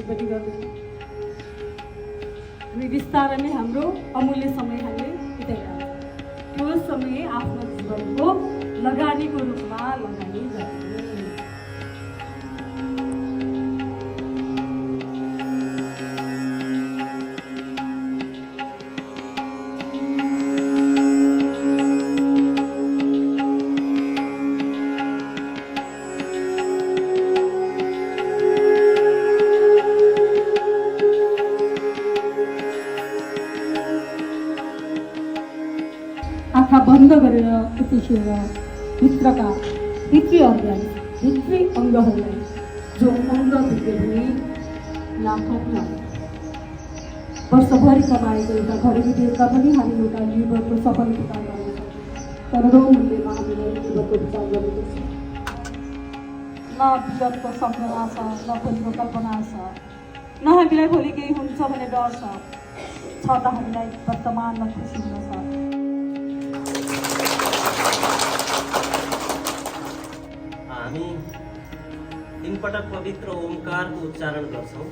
पनि गर्दैनौँ। हामी बिस्तारै नै हाम्रो अमूल्य समय हामीले बिताइरहेको छ। त्यो समय आफ्नो जीवनको लगानीको रूपमा लगानी गर्नु। आँखा बन्द गरेर यतिखेर भित्रका भित्री अर्ग्यान भित्री अङ्गहरूलाई जो अङ्ग भित्र पनि लाखौँ वर्षभरि कमाएको एउटा घरेलु देशमा पनि हामी एउटा लिभरको सफल उपचार गर्नेछौँ। करोडौँ मूल्यमा हामीले लिभरको उपचार गरेको छ। न विगतको सम्झना छ, न भोलिको कल्पना छ, न हामीलाई भोलि केही हुन्छ भन्ने डर छ त हामीलाई वर्तमानमा खुसी हुन छ। हामी तीन पटक पवित्र ओमकारको उच्चारण गर्छौँ।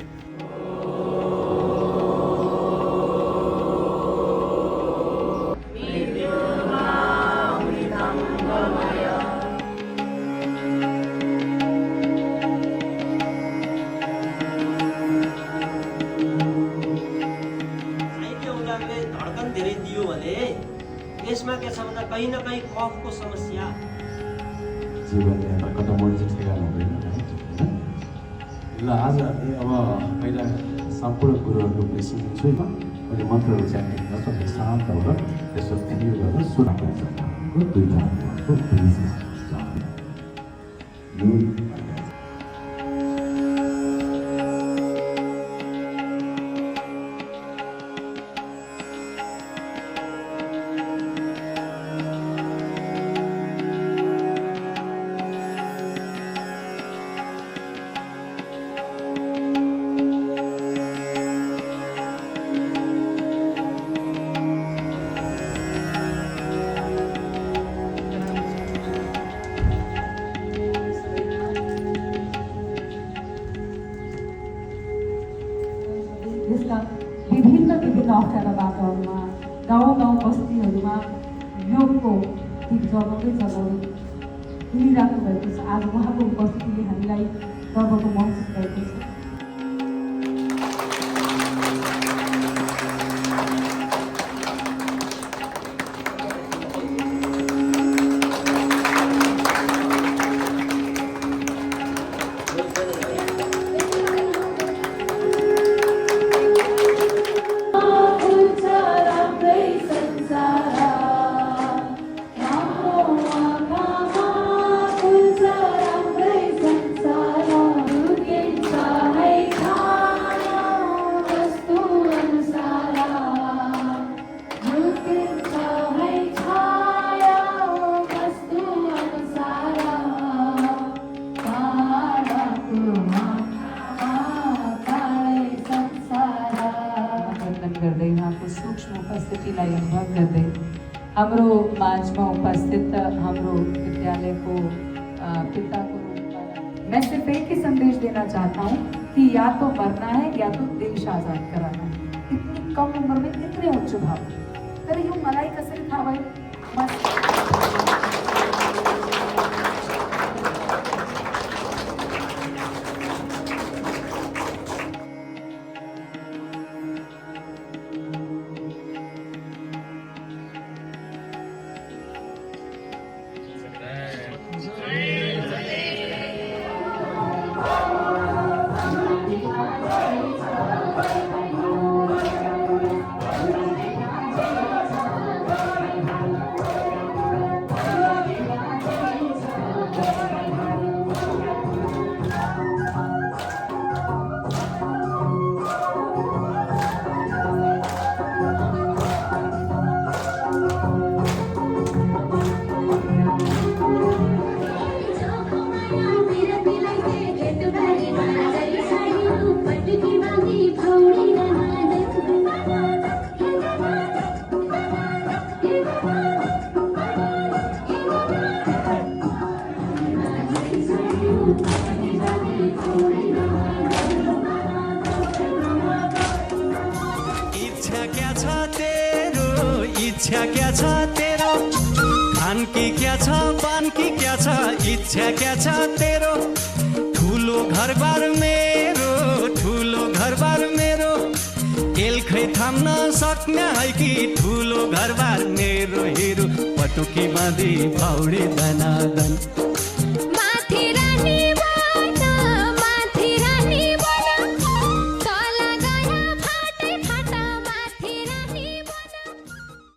धड्कन धेरै दियो भने यसमा के छ भन्दा कहीँ न कहीँ कफको समस्या जीवनले कता मोडी चाहिँ ठेगाना हुँदैन ल आज अब पहिला सम्पूर्ण कुरोहरूको प्रेसिडेन्ट छु मैले मन्त्रहरू च्याटिङ गर्छ शान्त भएर त्यसो फिल गरेर सुनाएको छ दुईवटा देशका विभिन्न अप्ठ्यारा बाटोहरूमा गाउँ बस्तीहरूमा योगको गीत जगाउँदै हिँडिराख्नु भएको छ। आज उहाँको उपस्थितिले हामीलाई गर्वको महसुस भएको छ। सूक्ष्म उपस्थितिलाई अनुभव गर्दै हाम्रो माझमा उपस्थित हाम्रो विद्यालयको पिताको रूपमा मैं सिर्फ एक ही संदेश देना चाहता हूँ कि या तो मरना है या तो देश आजाद कराना है। इतनी कम उम्र में इतने उच्च भाव तर ह्यो मलाई कसरी थाहा भयो। इच्छा क्या छ तेरो, खान की क्या छ, पान की क्या छ, इच्छा क्या छ तेरो, ठुलो घरबार मेरो, ठुलो घरबार मेरो, एलखै थाम्न सक्ने है कि ठुलो घरबार मेरो, हेरो पटुकी बाँधी पौडी दनादन।